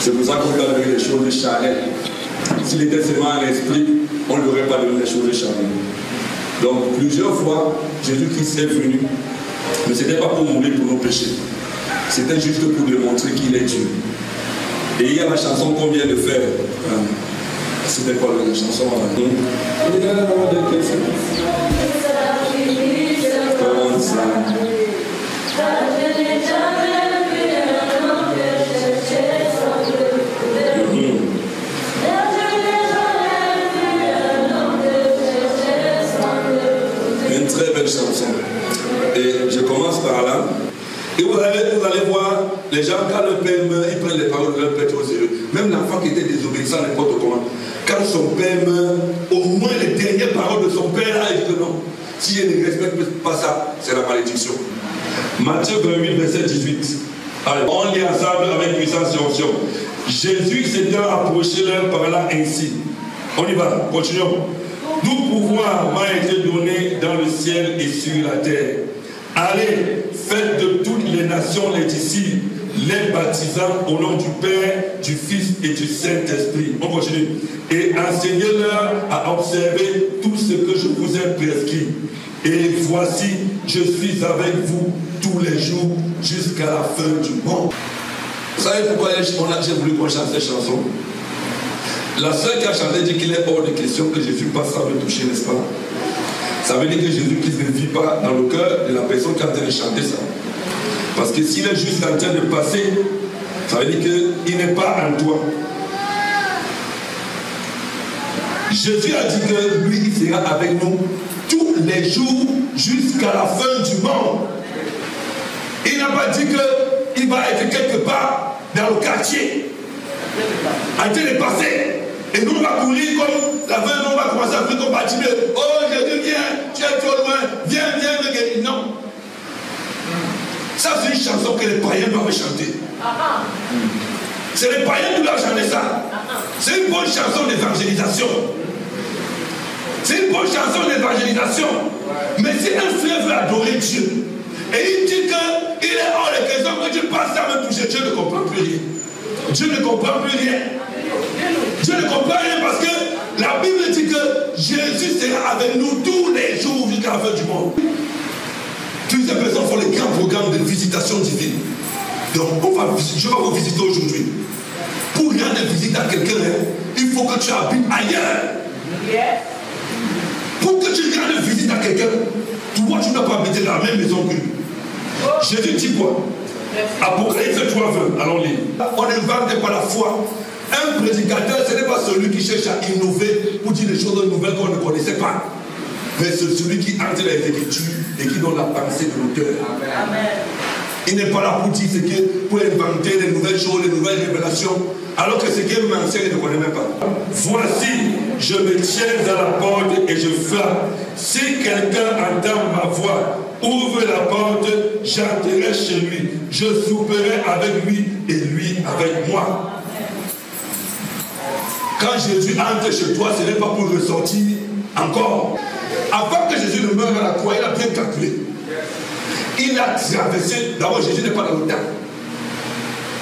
C'est pour ça qu'on lui a donné les choses charnelles. S'il était seulement un esprit, on ne lui aurait pas donné les choses charnelles. Donc plusieurs fois, Jésus-Christ est venu, mais ce n'était pas pour mourir pour nos péchés. C'était juste pour démontrer qu'il est Dieu. Et il y a la chanson qu'on vient de faire. C'était quoi la chanson? Comme ça. Une très belle chanson. Et je commence par là. Et vous allez voir, les gens, quand le père meurt, ils prennent les paroles de leur père au sérieux. Même l'enfant qui était désobéissant, n'importe comment. Quand son père meurt, au moins les dernières paroles de son père, là, il dit que non. Si je ne respecte pas ça, c'est la malédiction. Matthieu 28, verset 18. Allez, on lit ensemble avec puissance et onction. Jésus s'étant approché leur par là ainsi. On y va, continuons. Tout pouvoir m'a été donné dans le ciel et sur la terre. Allez, faites de toutes les nations les disciples, les baptisant au nom du Père, du Fils et du Saint-Esprit. On continue. Et enseignez-leur à observer tout ce que je vous ai prescrit. Et voici, je suis avec vous tous les jours jusqu'à la fin du monde. Vous savez pourquoi j'ai voulu qu'on chante cette chanson? La sœur qui a chanté dit qu'il est hors de question que Jésus passe sans le toucher, n'est-ce pas? Ça veut dire que Jésus-Christ ne vit pas dans le cœur de la personne qui est en train de chanter ça. Parce que s'il est juste en train de passer, ça veut dire qu'il n'est pas en toi. Jésus a dit que lui, il sera avec nous tous les jours jusqu'à la fin du monde. Il n'a pas dit qu'il va être quelque part dans le quartier, en train de passer. Et nous, on va courir comme la veille, on va commencer à faire comme bâtiment. Oh, Jésus, viens, tu es trop loin, viens, viens. Non. Ça, c'est une chanson que les païens doivent chanter. C'est les païens qui doivent chanter ça. C'est une bonne chanson d'évangélisation. C'est une bonne chanson d'évangélisation. Mais si un frère veut adorer Dieu, et il dit qu'il est hors de question que Dieu passe à me toucher, Dieu ne comprend plus rien. Dieu ne comprend plus rien. Dieu ne comprend rien parce que la Bible dit que Jésus sera avec nous tous les jours jusqu'à la fin du monde. Plusieurs personnes font les grands programmes de visitation divine. Donc, je vais vous visiter aujourd'hui. Pour rendre visite à quelqu'un, il faut que tu habites ailleurs. Pour que tu rendes visite à quelqu'un, toi, tu n'as pas habité dans la même maison que lui. Jésus dit quoi? Apocalypse 3:20, allons lire. On n'invente pas la foi. Un prédicateur, ce n'est pas celui qui cherche à innover pour dire des choses nouvelles qu'on ne connaissait pas. Mais c'est celui qui entre les Écritures et qui donne la pensée de l'auteur. Il n'est pas là pour dire ce que, pour inventer les nouvelles choses, les nouvelles révélations, alors que ce qu'il m'enseigne, il ne connaît même pas. Voici, je me tiens à la porte et je frappe. Si quelqu'un entend ma voix, ouvre la porte, j'entrerai chez lui. Je souperai avec lui et lui avec moi. Quand Jésus entre chez toi, ce n'est pas pour ressortir encore. Avant que Jésus ne meure à la croix, il a bien calculé. Il a traversé. D'abord, Jésus n'est pas dans le temps.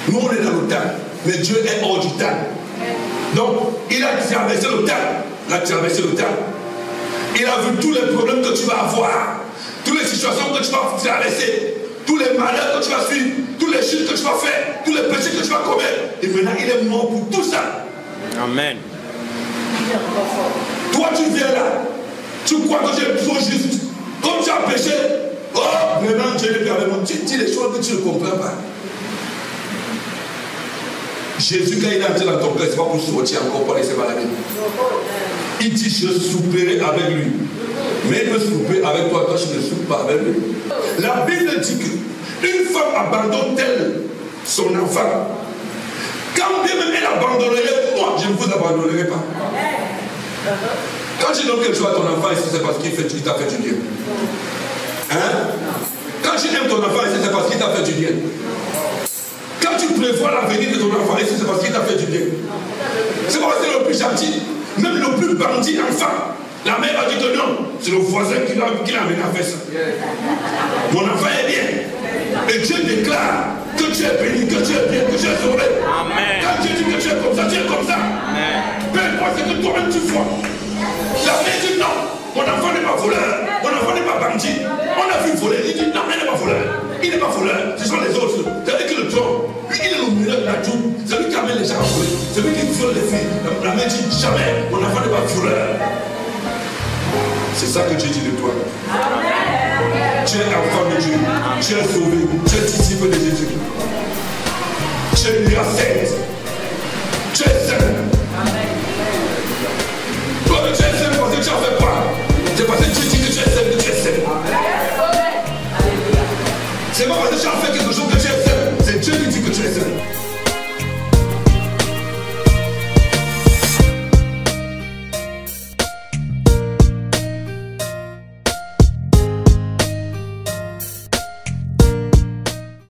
Nous, on est dans le temps. Mais Dieu est hors du temps. Donc, il a traversé le temps. Il a traversé le temps. Il a vu tous les problèmes que tu vas avoir. Toutes les situations que tu vas traverser. Tous les malheurs que tu vas suivre. Tous les chutes que tu vas faire. Tous les péchés que tu vas commettre. Et maintenant, il est mort pour tout ça. Amen. Toi, tu viens là. Tu crois que tu es trop juste. Comme tu as péché. Oh, vraiment, Dieu est avec moi. Tu dis les choses que tu ne comprends pas. Jésus, quand il est entré dans ton cœur, ce n'est pas pour sortir encore, pour laisser balader. Il dit, je souperai avec lui. Mais il peut souper avec toi, toi, je ne soupe pas avec lui. La Bible dit qu'une femme abandonne-t-elle son enfant? Quand bien même elle abandonnerait, moi, je ne vous abandonnerai pas. Quand tu donnes quelque chose à ton enfant, c'est parce qu'il t'a fait du bien. Hein? Quand tu aimes ton enfant, c'est parce qu'il t'a fait du bien. Quand tu prévois l'avenir de ton enfant, c'est parce qu'il t'a fait du bien. C'est parce que c'est le plus gentil, même le plus bandit enfant. La mère a dit que non, c'est le voisin qui l'a amené à faire ça. Mon enfant est bien. Et Dieu déclare que que tu es béni, que tu es bien, que tu es sauvé. Amen. Quand Dieu dit que tu es comme ça, tu es comme ça. Amen. Peu importe ce que toi-même tu vois. La mère dit non, mon enfant n'est pas voleur, mon enfant n'est pas bandit. On a vu voler, il dit non, il n'est pas voleur. Il n'est pas voleur, ce sont les autres. C'est-à-dire que le tueur, lui il est le milieu de la joue, celui qui amène les gens à voler, celui qui viole les filles. La mère dit jamais, mon enfant n'est pas voleur. C'est ça que Dieu dit de toi. Tu es enfant de Dieu, tu es sauvé, tu es disciple de Jésus. Tu es une sainte, tu es saint. Toi, tu es saint parce que tu n'en fais pas. C'est parce que Dieu dit que tu es saint, que tu es saint. C'est pas parce que tu as fait quelque chose